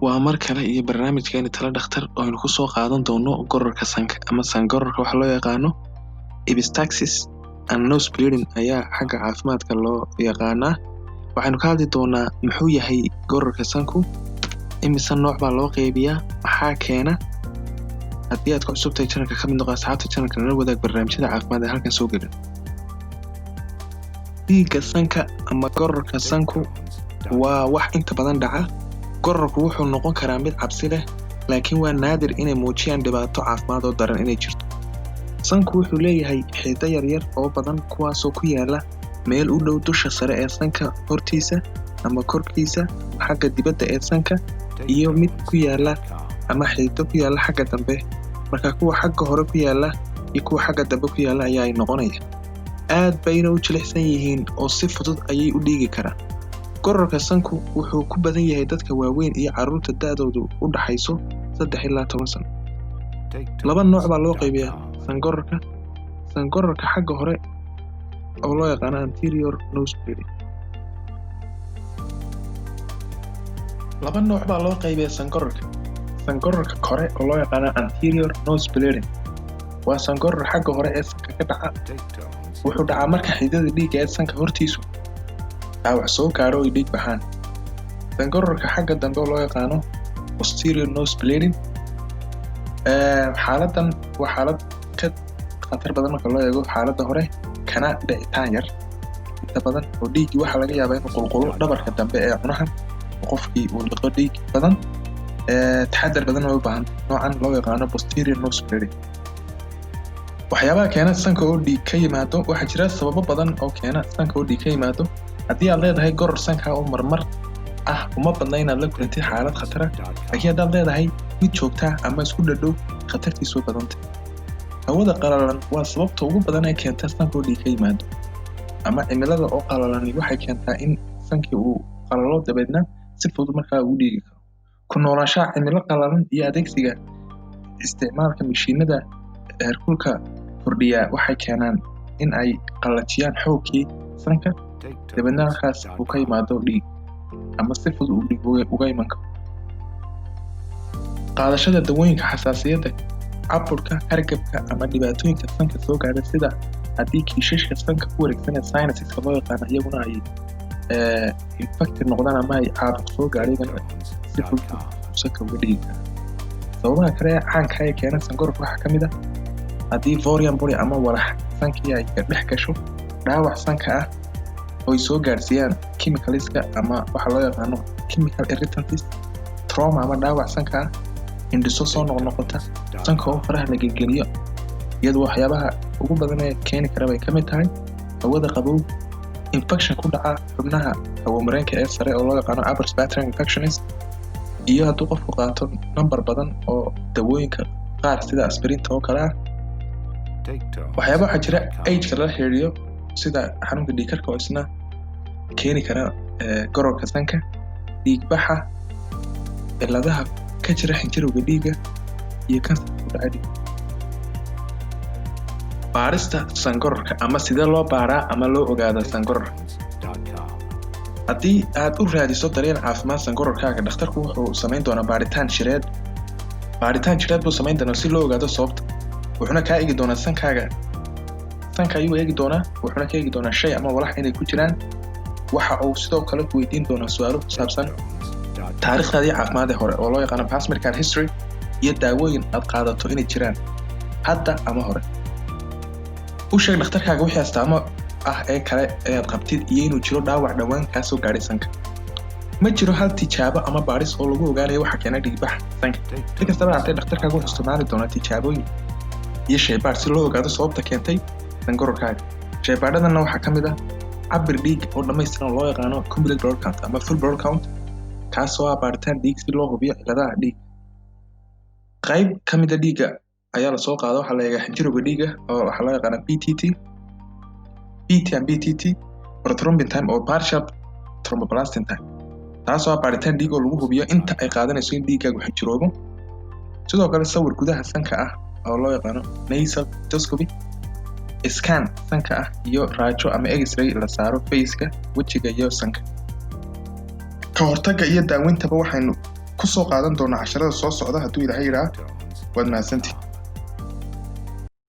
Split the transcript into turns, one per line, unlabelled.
waa mar kale iyo barnaamijkeena tala dhakhtar oo aynu ku soo qaadan doono gororka sanka ama sangororka waxa loo yaqaano epistaxis and nose bleeding ayaa xagga caafimaadka loo yaqaanaa. waxaynu ka hadli doonaa muxuu yahay gororka sanku, imise nooc baa loo qaybiyaa, maxaa keena. haddii aad ku cusubtahay channelka ka mid noqo asxaabta channelka nala wadaag barnaamijyada caafimaad ee halkan soo gelin. dhiigga sanka ama gororka sanku waa wax inta badan dhaca. gororku wuxuu noqon karaa mid cabsi leh, laakiin waa naadir inay muujiyaan dhibaato caafimaad oo daran inay jirto. sanku wuxuu leeyahay xidido yaryar oo badan kuwaasoo ku yaala meel u dhow dusha sare ee sanka hortiisa ama korkiisa xagga dibadda ee sanka, iyo mid ku yaala ama xidido ku yaala xagga dambe. marka kuwa xagga hore ku yaala iyo kuwa xagga dambe ku yaala ayaa noqonaya aad bayna u jilicsan yihiin oo si fudud ayay u dhiigi karaan. gororka sanku wuxuu ku badan yahay dadka waaweyn iyo carruurta da'doodu u dhaxayso 3 ilaa 10 sano. laba nooc baa loo qaybiyaa sangororka. sangororka xagga hore oo loo yaqaano anterior nose bleeding. laba nooc baa loo qaybiyaa sangororka. sangororka kore oo loo yaqaano anterior nose bleeding waa sangoror xagga hore ee sanka ka dhaca. wuxuu dhacaa marka xididada dhiigga ee sanka hortiisu dhaawac soo gaadho ay dhiig baxaan. sangororka xagga dambe oo loo yaqaano posterior nose bleeding xaaladan waa xaalad ka khatar badan marka loo eego xaaladda hore, kana dhicitaan yar inta badan oo dhiiggii waxaa laga yaabaa inuu qulqulo dhabarka dambe ee cunaha qofkii uu liqo dhiig badan. taxadar badan oo u baahan noocan loo yaqaano posterior nose bleeding. waxyaabaha keena sanka oo dhiig ka yimaado waxaa jira sababo badan oo keena sanka oo dhiig ka yimaado. haddii aad leedahay goror sanka oo marmar ah uma badna inaad la kulantid xaalad khatara, laakiin haddaad leedahay mid joogtaa ama isku dhadhow khatartiisu badantay. hawada qalalan waa sababta ugu badan ee keenta sanka oo dhiig ka yimaado, ama cimilada oo qalalani waxay keentaa in sankii uu qalalo dabeedna si fudud markaa ugu dhiigi karo. ku noolaanshaha cimilo qalalan iyo adeegsiga isticmaalka mishiinada heerkulka kordhiya waxay keenaan in ay qalajiyaan xoogkii sanka, dabeedna halkaas uu ka yimaado dhiig ama si fudud uu dhiig uga iman karo. qaadashada dawooyinka xasaasiyadda, caburka, hargabka ama dhibaatooyinka sanka soo gaadha sida haddii kiishashka sanka ku wareegsanee sinusiska loo yaqaano iyaguna ay infected noqdaan ama ay caabuq soo gaadhaygana si fudud sanka uga dhigi kara. sababaha kale ee caanka ee keena sangororka waxaa ka mid ah haddii foreign body ama walax sankii ay dhex gasho, dhaawac sanka ah oo ay soo gaadhsiiyaan chemicalska ama waxa loo yaqaano chemical irritants, trauma ama dhaawac sanka ah, hindhiso soo noqnoqota, sanka oo faraha la gelgeliyo. iyadoo waxyaabaha ugu badan ee keeni kara bay ka mid tahay hawada qabow, infection ku dhaca xubnaha hawo-mareenka ee sare oo loo yaqaano upper respiratory infections, iyo hadduu qofku qaato nambar badan oo dawooyinka qaar sida aspirinta oo kale ah. waxyaaba waxaa jira age-ka la xiriiriyo sida xanuunka dhiigkarka oo isna keeni kara gororka sanka, dhiigbaxa, cilladaha ka jira xinjirowga dhiigga iyo kansarka ku dhaca dhiigga. baarista sangororka ama sidee loo baaraa ama loo ogaada sangororka. haddii aad u raadiso daryeel caafimaad sangororkaaga, dhakhtarku wuxuu samayn doonaa baaritaan jireed buu samayn doonaa si loo ogaado sababta. wuxuuna kaa eegi doonaa sanka ayuu eegi doonaa, wuxuuna ka eegi doonaa shay ama walax inay ku jiraan. waxa uu sidoo kale ku weydiin doonaa su'aalo ku saabsan taariikhdaadii caafimaad ee hore oo loo yaqaano past medical history, iyo daawooyin aad qaadato inay jiraan hadda ama hore. u sheeg dhakhtarkaaga wixii astaamo ah ee kale ee aad qabtid iyo inuu jiro dhaawac dhowaan kaa soo gaadhay sanka. ma jiro hal tijaabo ama baaris oo lagu ogaanayo waxa keena dhiigbaxa sanka. si kastaba haatee dhakhtarkaaga wuxuu isticmaali doonaa tijaabooyin iyo shaybaadh si loo ogaado sababta keentay sangororkaaga. shaybaadhadana waxaa ka mid ah cabir dhiig oo dhammaystiran oo loo yaqaano complete blood count ama full blood count, kaasoo ah baaritaan dhiig si loo hubiyo cilladaha dhiig. qayb ka mid a dhiigga ayaa lasoo qaada, waxaa la eegaa xinjirowga dhiigga oo waxaa loo yaqaana PTT prothrombin time oo partial thromboplastin time, taasoo ah baaritaan dhiig oo lagu hubiyo inta ay qaadanayso in dhiiggaagu xinjiroobo. sidoo kale sawir gudaha sanka ah oo loo yaqaano nasal endoscopy, scan sanka ah iyo raajo ama x-ray la saaro faceka, wejiga iyo sanka. ka hortagga iyo daaweyntaba waxaynu ku soo qaadan doona casharada soo socda hadduu ilaahay yidhaa waad mahadsantihin